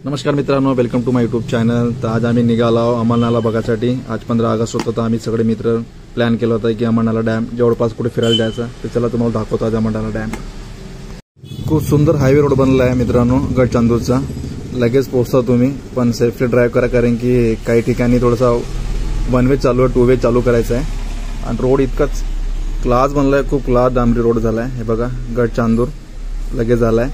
नमस्कार मित्रांनो, welcome to my YouTube channel. तर आज आम्ही निघालो अंमळनेरला बघायसाठी। आज 15 ऑगस्ट होता, तर आम्ही सगळे मित्र प्लॅन केला होता की अंमळनेर डॅम जवळपास कुठे फिरायला जायचं। तर चला तुम्हाला दाखवतो आज अंमळनेर डॅम। खूप सुंदर हायवे रोड बनला आहे मित्रांनो गडचांदूरचा। लगेच पोहोचता तुम्ही, पण सेफ्ली ड्राईव्ह करा, कारण की काही ठिकाणी थोडासा वन वे चालू आहे, टू वे चालू करायचा आहे। आणि रोड इतकाच क्लास बनलाय, खूप क्लास डांबरी रोड झालाय। हे बघा गडचांदूर लगेच झालाय।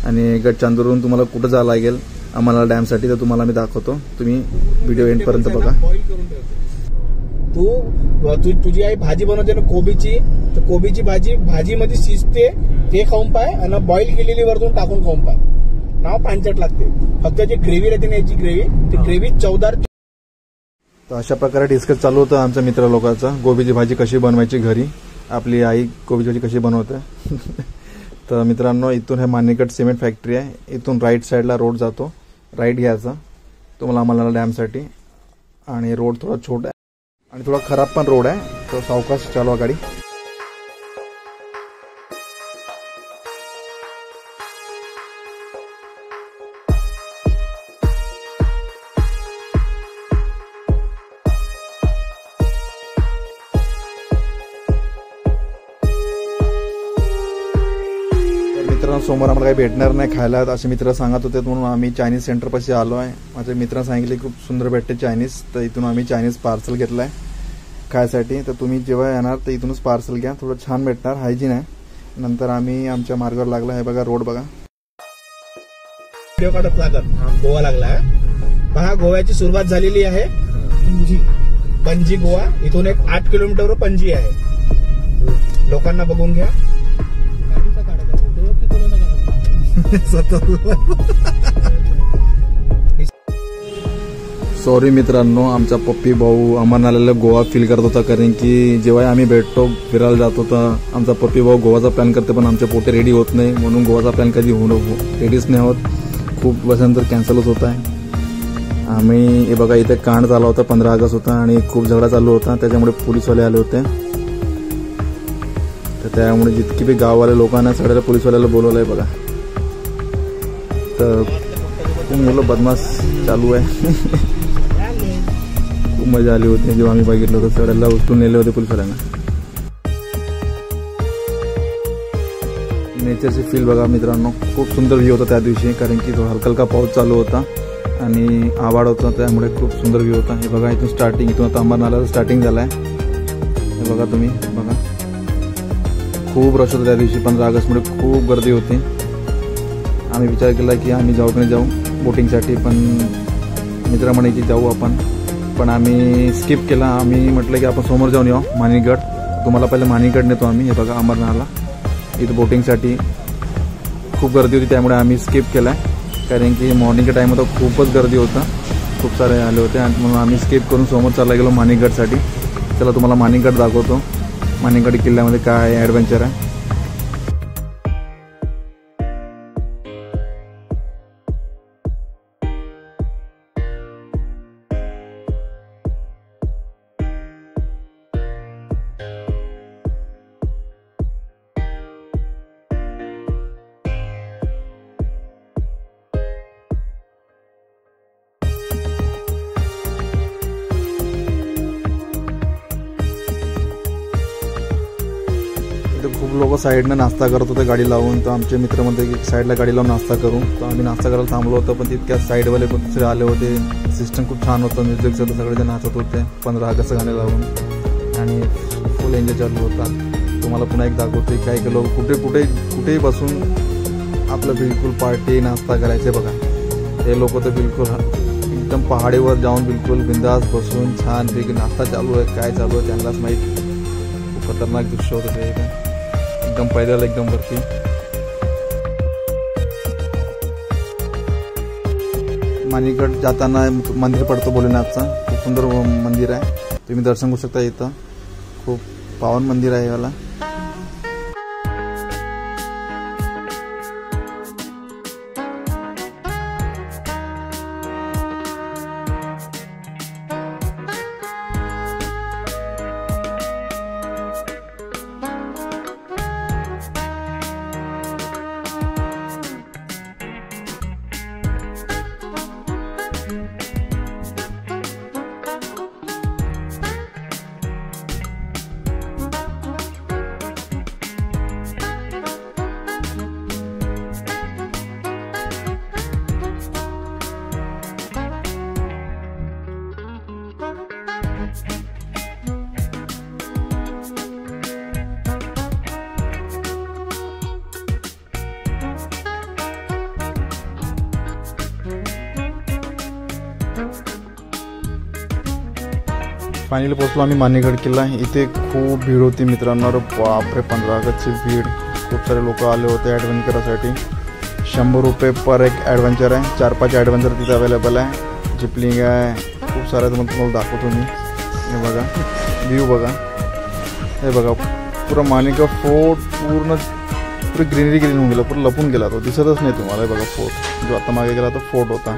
आणि गडचांदूरहून तुम्हाला कुठे जायला लागेल अंमळनेर डॅम साठी, तर तुम्हाला मी दाखवतो। तुम्ही व्हिडिओ एंड पर्यंत बघा। तुझी आई भाजी बनवते ना कोबीची, तर कोबीची भाजी मध्ये शिजते, ते खाऊन पाय आणि बॉईल केलेली वरतून टाकून खाऊन पाय। नाव पांचट लागते, फक्त जे ग्रेव्ही राहते ना याची ग्रेव्ही, ती ग्रेव्ही चवदार। तर अशा प्रकारे डिस्कस चालू होतं आमच्या मित्र लोकांचा, गोबीची भाजी कशी बनवायची घरी, आपली आई गोबीची भाजी कशी बनवते। तर मित्रांनो, इथून हे मानिकट सिमेंट फॅक्टरी आहे, इथून राईट साईडला रोड जातो, राईट घ्यायचा तुम्हाला अंमळनेर डॅमसाठी। आणि रोड थोडा छोटा आहे आणि थोडा खराब पण रोड आहे, तो सावकाश चालवा गाडी। मित्रांनो, समोर आम्हाला काही भेटणार नाही खायला असे मित्र सांगत होते, म्हणून आम्ही चायनीज सेंटर पाशी आलो आहे। माझ्या मित्रांनी सांगितले खूप सुंदर भेटते चायनीज, तर इथून आम्ही चायनीज पार्सल घेतलाय खायसाठी। तर तुम्ही जेव्हा येणार तर इथूनच पार्सल घ्या, थोडं छान भेटणार, हायजीन आहे। नंतर आम्ही आमच्या मार्गावर लागला। हे बघा रोड बघा, व्हिडिओ काढत लागत गोवा लागला पहा। गोव्याची सुरुवात झालेली आहे पणजी गोवा, इथून एक 8 किलोमीटरवर पणजी आहे। लोकांना बघून घ्या। सॉरी मित्रांनो, आमचा पप्पी भाऊ अंमळनेरला गोवा फील करत होता, कारण की जेव्हा आम्ही भेटतो फिरायला जातो तर आमचा पप्पी भाऊ गोवाचा प्लॅन करते, पण आमच्या पोटे रेडी होत नाही, म्हणून गोवाचा प्लॅन कधी रेडीच नाही होत। खूप वर्षानंतर कॅन्सलच होत आहे। आम्ही हे बघा, इथे कांड झाला होता, 15 ऑगस्ट होता आणि खूप झगडा चालू होता, त्याच्यामुळे पोलीसवाले आले होते। तर त्यामुळे जितकी बी गाववाले लोकांना सगळ्या पोलीसवाल्याला बोलवलंय बघा। तर खूप मुलं बदमाश चालू आहे। खूप मजा आली होती जेव्हा आम्ही बघितलं होतं, सगळ्याला उचलून नेले होते पोलिसवाल्यांना। नेचरची फील बघा मित्रांनो, खूप सुंदर व्ह्यू होता त्या दिवशी, कारण की तो हलका हलका पाऊस चालू होता आणि आभाळ होता, त्यामुळे खूप सुंदर व्ह्यू होता। हे बघा, इथून स्टार्टिंग, इथून आता अंमळनेरला स्टार्टिंग झालाय। हे बघा तुम्ही बघा, खूप रश होतं त्या दिवशी, 15 ऑगस्टमुळे खूप गर्दी होती। आम्ही विचार केला की आम्ही जाऊ की नाही जाऊ बोटिंगसाठी, पण मित्र म्हणे की जाऊ आपण, पण आम्ही स्किप केला। आम्ही म्हटलं की आपण समोर जाऊन येऊ मानिकगड, तुम्हाला पहिले मानिकगड नेतो आम्ही। हे बघा अंमळनेरला इथं बोटिंगसाठी खूप गर्दी होती, त्यामुळे आम्ही स्किप केला, कारण की मॉर्निंगच्या टाईम होता, खूपच गर्दी होता, खूप सारे आले होते, आणि म्हणून आम्ही स्किप करून समोर चालला गेलो मानिकगडसाठी। चला तुम्हाला मानिकगड दाखवतो, मानिकगड किल्ल्यामध्ये काय ॲडव्हेंचर आहे। खूप लोक साईडनं नाश्ता करत होते गाडी लावून, तर आमचे मित्र म्हणते की साईडला गाडी लावून नाश्ता करू, तर आम्ही नाश्ता करायला थांबलो होतो, पण तितक्या साईडवाले पण दुसरे आले होते। सिस्टम खूप छान होतं, म्युझिकचं तर सगळेजण नाचत होते 15 ऑगस्ट गाणे लावून, आणि फुल एन्जॉय चालू होता। तुम्हाला पुन्हा एक दाखवते, काही लोक कुठेही बसून आपलं बिलकुल पार्टी नाश्ता करायचे बघा। हे लोक तर बिलकुल एकदम पहाडीवर जाऊन बिलकुल बिंदास बसून छानपैकी नाश्ता चालू आहे, काय चालू आहे त्यांनाच माहीत। खूप खतरनाक दृश्य होतं ते, एकदम पैदल एकदम वरती। मानिकगड जाताना मंदिर पडतो भोलेनाथचा, खूप सुंदर मंदिर आहे, तुम्ही दर्शन करू शकता। इथं खूप पावन मंदिर आहे याला। फायनली पोहोचलो आम्ही मानेगड किल्ला. इथे खूप भीड होती मित्रांनो. अरे बापरे, 15 ऑगस्टची भीड. खूप सारे लोक आले होते ॲडव्हेंचरसाठी. 100 रुपये पर एक ॲडव्हेंचर आहे. 4-5 ॲडव्हेंचर तिथे अवेलेबल आहे. जिपलिंग आहे, खूप सारे तुम्हाला दाखवतो मी. हे बघा व्ह्यू बघा. हे बघा पुरा मानेगड फोर्ट पूर्ण ग्रीनरी होऊन गेला, पूर्ण लपून गेला. तो दिसतच नाही तुम्हाला. हे बघा फोर्ट जो आता मागे गेला तो फोर्ट होता.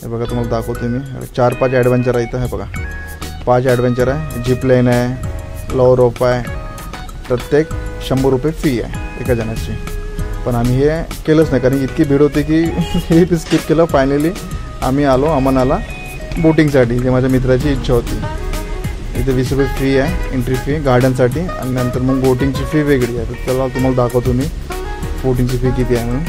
हे बघा तुम्हाला दाखवते मी. 4-5 ॲडव्हेंचर आहे इथं. हे बघा 5 ॲडव्हेंचर आहे. जीप लाईन आहे, लॉ रोप आहे. प्रत्येक 100 रुपये फी आहे एका जणाची. पण आम्ही हे केलंच नाही कारण इतकी भीड होती की हे बी स्किप केलं. फायनली आम्ही आलो अमनाला बोटिंगसाठी. ते माझ्या मित्राची इच्छा होती. इथे 20 रुपये फी आहे, एंट्री फी गार्डनसाठी. आणि नंतर मग बोटिंगची फी वेगळी आहे. तर चला तुम्हाला दाखवतो मी बोटिंगची फी किती आहे म्हणून.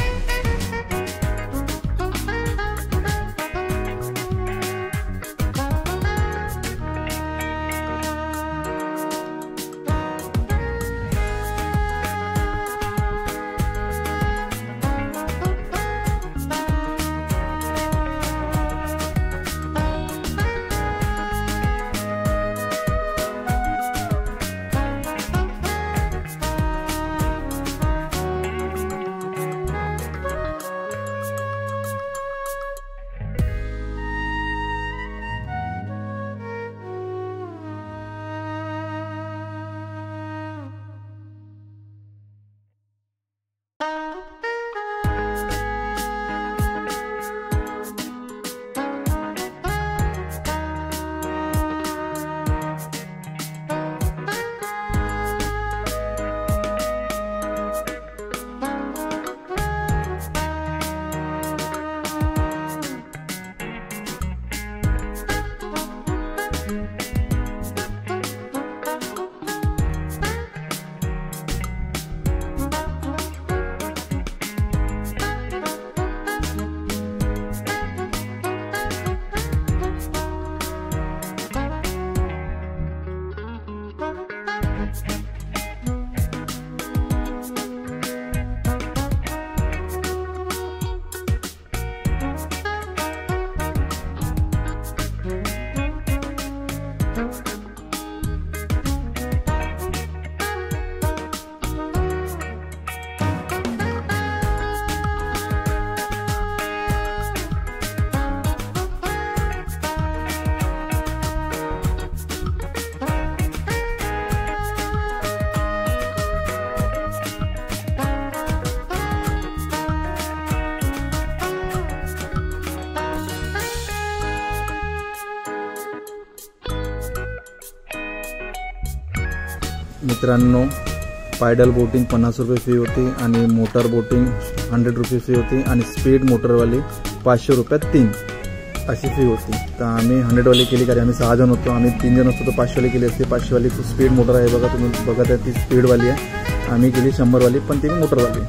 मित्रांनो पायडल बोटिंग 50 रुपये फी होती आणि मोटर बोटिंग 100 रुपये फी होती आणि स्पीड मोटरवाली 500 रुपयात 3 अशी फी होती. तर आम्ही 100 वाली केली कारण आम्ही 6 जण होतो. आम्ही 3 जण असतो तर 500 वाली केली असते. 500 वाली स्पीड मोटर आहे बघा तुम्ही बघत आहे ती स्पीडवाली आहे. आम्ही केली 100 वाली पण ती मोटरवाली.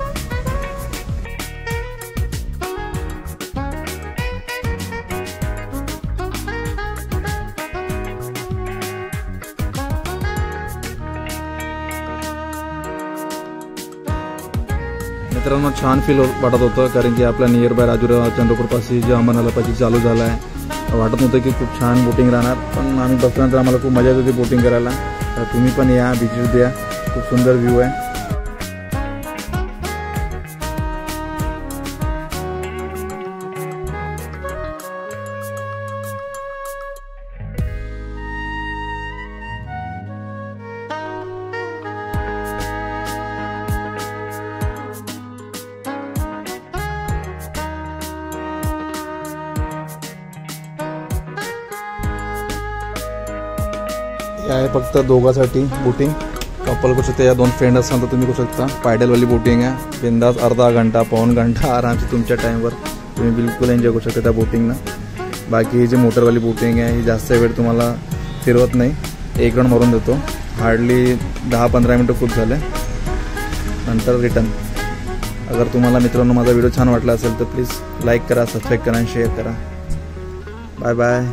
मित्रांनो छान फील वाटत होतं कारण की आपल्या नियर बाय राजुरा चंद्रपूरपाशी जे अंबरनाला पाशी चालू झाला आहे. वाटत नव्हतं की खूप छान बोटिंग राहणार पण आम्ही बसल्यानंतर आम्हाला खूप मजा येत होती बोटिंग करायला. तर तुम्ही पण या बीचवर द्या, खूप सुंदर व्ह्यू आहे. आहे फक्त दोघांसाठी बोटिंग. कपल करू शकता या 2 फ्रेंड असाल तर तुम्ही करू शकता. पायडलवाली बोटिंग आहे. बिंदास अर्धा घंटा पाऊण घंटा आरामशी तुमच्या टाईमवर तुम्ही बिलकुल एन्जॉय करू शकता त्या बोटिंगला. बाकी ही जी मोटरवाली बोटिंग आहे ही जास्त वेळ तुम्हाला फिरवत नाही. 1 राऊंड मारून देतो. हार्डली 10-15 मिनटं खूप झाले नंतर रिटर्न. अगर तुम्हाला मित्रांनो माझा व्हिडिओ छान वाटला असेल तर प्लीज लाईक करा, सबस्क्राईब करा आणि शेअर करा. Bye bye.